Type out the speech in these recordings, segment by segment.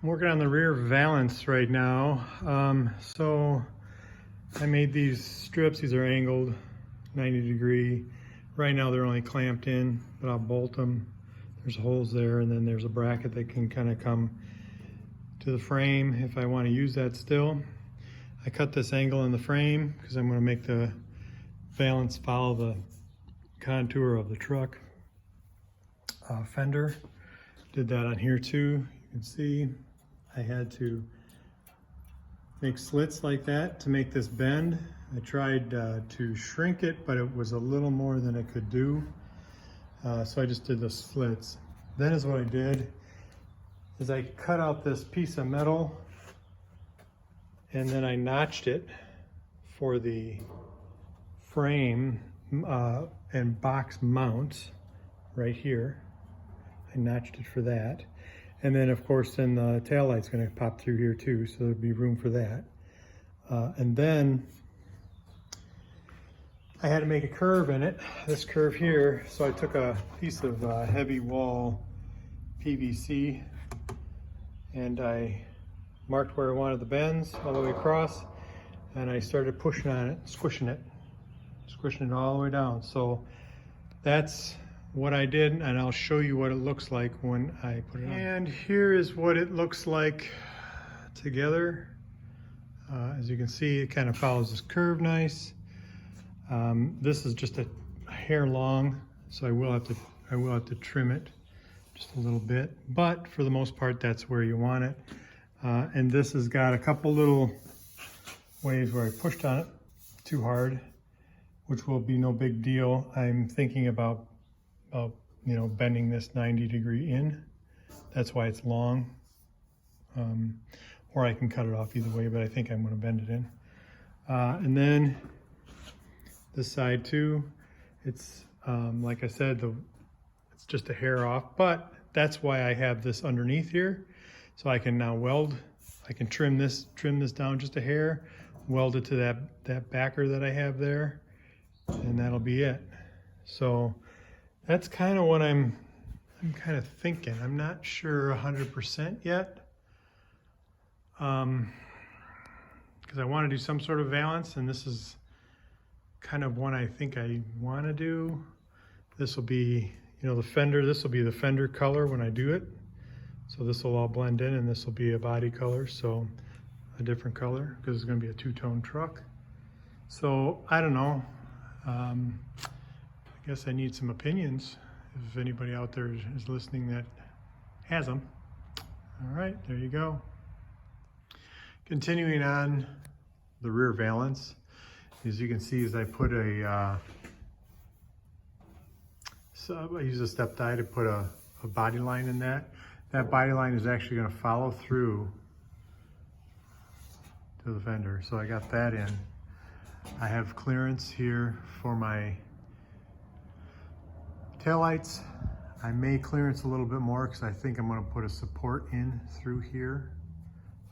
I'm working on the rear valance right now. So I made these strips. These are angled 90 degree. Right now they're only clamped in, but I'll bolt them. There's holes there, and then there's a bracket that can kind of come to the frame if I want to use that still. I cut this angle in the frame because I'm going to make the valance follow the contour of the truck fender. Did that on here too. You can see I had to make slits like that to make this bend. I tried to shrink it, but it was a little more than it could do. So I just did the slits. Then is what I did is I cut out this piece of metal and then I notched it for the frame and box mounts right here. I notched it for that. And then of course then the tail light's gonna pop through here too, so there'll be room for that. And then I had to make a curve in it, this curve here. So I took a piece of heavy wall PVC and I marked where I wanted the bends all the way across, and I started pushing on it, squishing it all the way down. So that's what I did, and I'll show you what it looks like when I put it on. And here is what it looks like together. As you can see, it kind of follows this curve nice. This is just a hair long, so I will have to trim it just a little bit, but for the most part, that's where you want it. And this has got a couple little ways where I pushed on it too hard, which will be no big deal. I'm thinking about bending this 90 degree in. That's why it's long. Or I can cut it off either way, but I think I'm going to bend it in. And then this side too, it's like I said, it's just a hair off, but that's why I have this underneath here. So I can now weld, I can trim this down just a hair, weld it to that backer that I have there, and that'll be it. So that's kind of what I'm kind of thinking. I'm not sure 100% yet, because I want to do some sort of valance, and this is kind of one I think I want to do. This will be, the fender, this will be the fender color when I do it. So this will all blend in, and this will be a body color, so a different color, because it's going to be a two-tone truck. So I don't know. I guess I need some opinions if anybody out there is listening that has them. All right, there you go. Continuing on the rear valance, as you can see, as I put I use a step die to put a body line in that. That body line is actually going to follow through to the fender. So I got that in. I have clearance here for my taillights. I may clearance a little bit more because I think I'm going to put a support in through here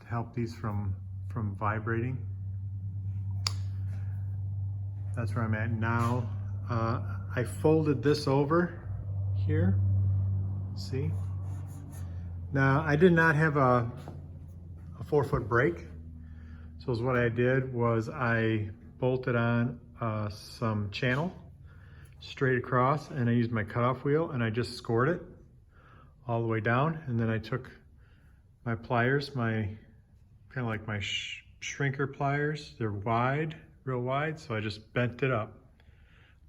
to help these from vibrating. That's where I'm at now. I folded this over here, see? Now, I did not have a 4-foot brake. So what I did was I bolted on some channel straight across, and I used my cutoff wheel and I just scored it all the way down. And then I took my pliers, kind of like my shrinker pliers. They're wide, real wide. So I just bent it up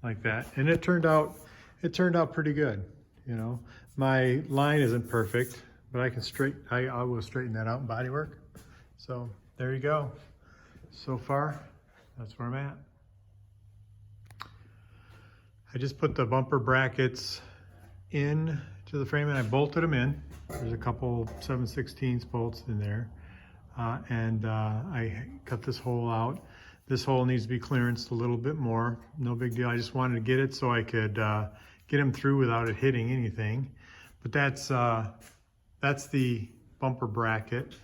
like that. And it turned out pretty good. My line isn't perfect, but I will straighten that out in bodywork. So there you go. So far, that's where I'm at. I just put the bumper brackets in to the frame and I bolted them in. There's a couple 7/16 bolts in there. And I cut this hole out. This hole needs to be clearanced a little bit more. No big deal. I just wanted to get it so I could get them through without it hitting anything. But that's the bumper bracket.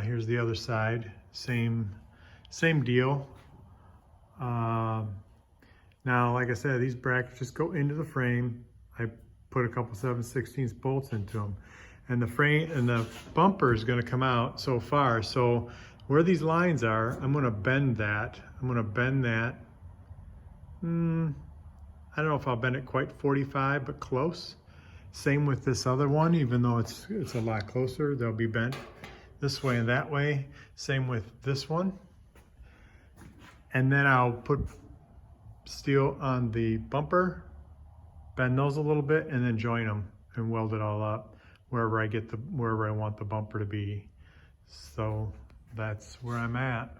Here's the other side. Same deal. Now, like I said, these brackets just go into the frame. I put a couple 7/16 bolts into them. and the frame and the bumper is going to come out so far. So where these lines are, I'm going to bend that. I'm going to bend that. I don't know if I'll bend it quite 45, but close. Same with this other one, even though it's a lot closer, they'll be bent this way and that way. Same with this one. And then I'll put steel on the bumper, bend those a little bit, and then join them and weld it all up wherever I want the bumper to be. So that's where I'm at.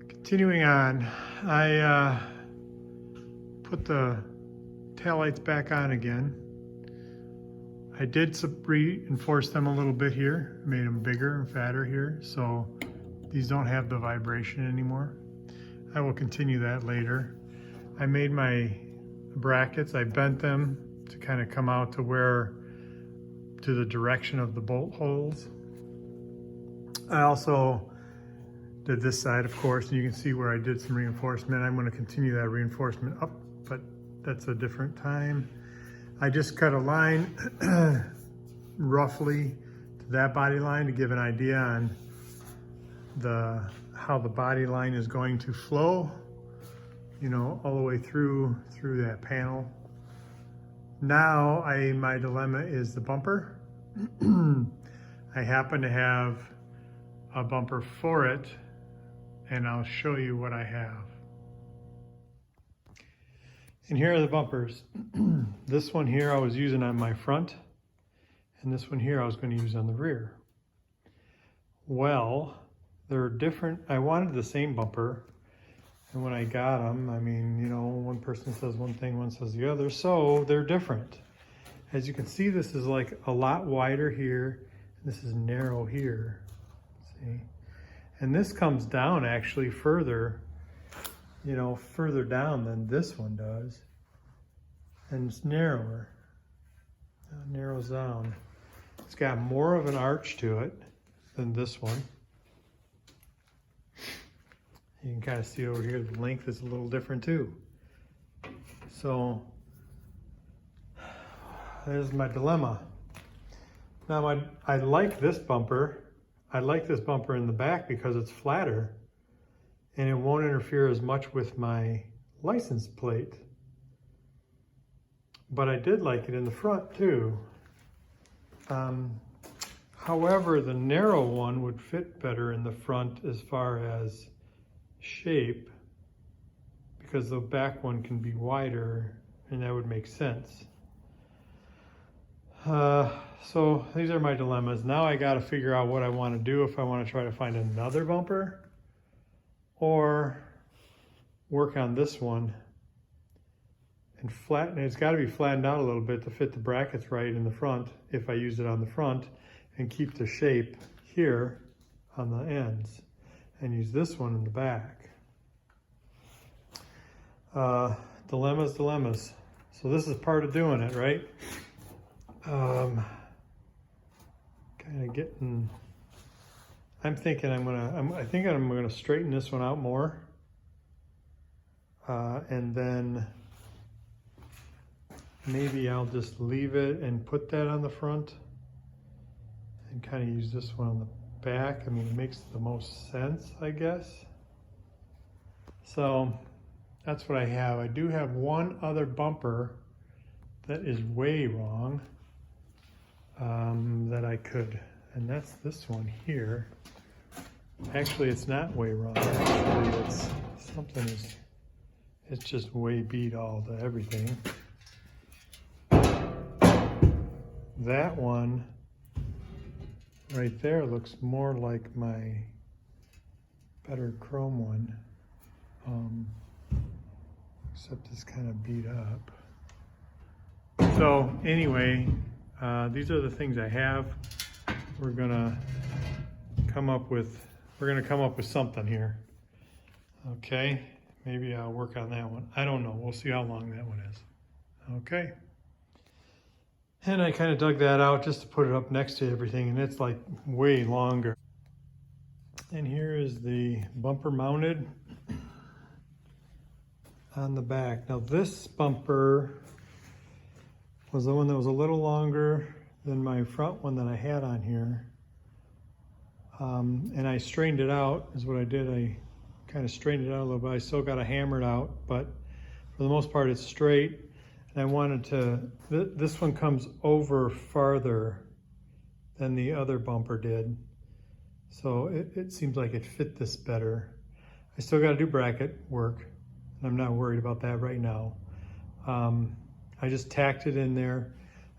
Continuing on, I put the taillights back on again. I did reinforce them a little bit here, made them bigger and fatter here, so these don't have the vibration anymore. I will continue that later. I made my brackets, I bent them to kind of come out to the direction of the bolt holes. I also did this side, of course, and you can see where I did some reinforcement. I'm going to continue that reinforcement up, but that's a different time. I just cut a line roughly to that body line to give an idea on how the body line is going to flow, you know, all the way through that panel. Now my dilemma is the bumper. I happen to have a bumper for it, and I'll show you what I have. And here are the bumpers. This one here I was using on my front, and this one here I was going to use on the rear. Well, they're different. I wanted the same bumper, and when I got them, I mean, you know, one person says one thing, one says the other, so they're different. As you can see, this is like a lot wider here, and this is narrow here. See? And this comes down actually further, you know, further down than this one does. And it's narrower. It narrows down. It's got more of an arch to it than this one. You can kind of see over here, the length is a little different too. So there's my dilemma. Now I like this bumper. I like this bumper in the back because it's flatter and it won't interfere as much with my license plate. But I did like it in the front too. However, the narrow one would fit better in the front as far as shape, because the back one can be wider and that would make sense. So these are my dilemmas. Now I got to figure out what I want to do, if I want to try to find another bumper or work on this one and flatten it. It's got to be flattened out a little bit to fit the brackets right in the front if I use it on the front, and keep the shape here on the ends, and use this one in the back. Dilemmas. So this is part of doing it, right? Kind of getting, I'm thinking I think I'm gonna straighten this one out more, and then maybe I'll just leave it and put that on the front and kind of use this one on the back. I mean, it makes the most sense, I guess. So that's what I have. I do have one other bumper that is way wrong, that I could, and that's this one here. Actually, it's not way wrong. Actually, it's it's just way beat all to everything. That one right there looks more like my better chrome one, except it's kind of beat up. So anyway, these are the things I have. We're gonna come up with something here. Okay, maybe I'll work on that one. I don't know. We'll see how long that one is. Okay. And I kind of dug that out just to put it up next to everything, and it's like way longer. And here is the bumper mounted on the back. Now this bumper was the one that was a little longer than my front one that I had on here. And I straightened it out, is what I did. I kind of straightened it out a little bit. I still got to hammer it out, but for the most part it's straight. And I wanted to, this one comes over farther than the other bumper did. So it seems like it fit this better. I still got to do bracket work, and I'm not worried about that right now. I just tacked it in there.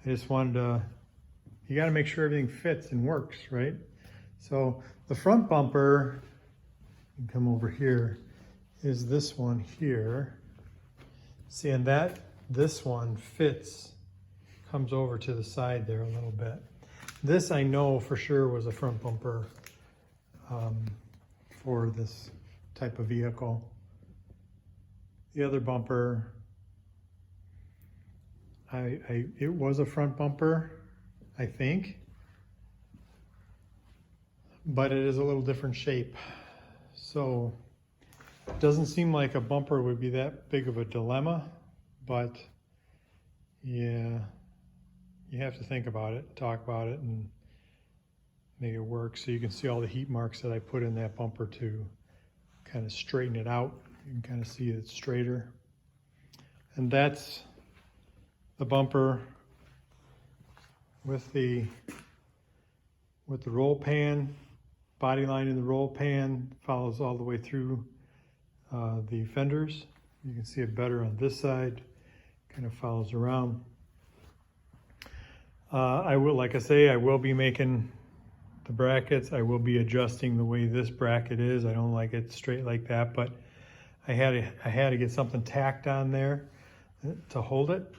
I just wanted to, you got to make sure everything fits and works, right? So the front bumper, you can come over here, is this one here. See, and this one fits, comes over to the side there a little bit. This I know for sure was a front bumper for this type of vehicle. The other bumper, it was a front bumper, I think, but it is a little different shape. So it doesn't seem like a bumper would be that big of a dilemma, but yeah, you have to think about it, talk about it, and make it work. So you can see all the heat marks that I put in that bumper to kind of straighten it out. You can kind of see it's straighter. And that's the bumper with the roll pan, body line in the roll pan, follows all the way through the fenders. You can see it better on this side, kind of follows around. I will, like I say, I will be making the brackets. I will be adjusting the way this bracket is. I don't like it straight like that, but I had to get something tacked on there to hold it.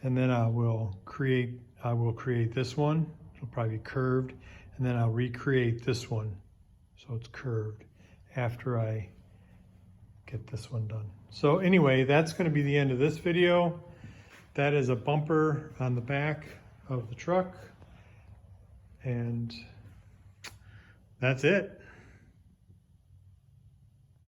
And then I will create this one. It'll probably be curved. And then I'll recreate this one so it's curved after I get this one done. So anyway, that's going to be the end of this video. That is a bumper on the back of the truck, and that's it.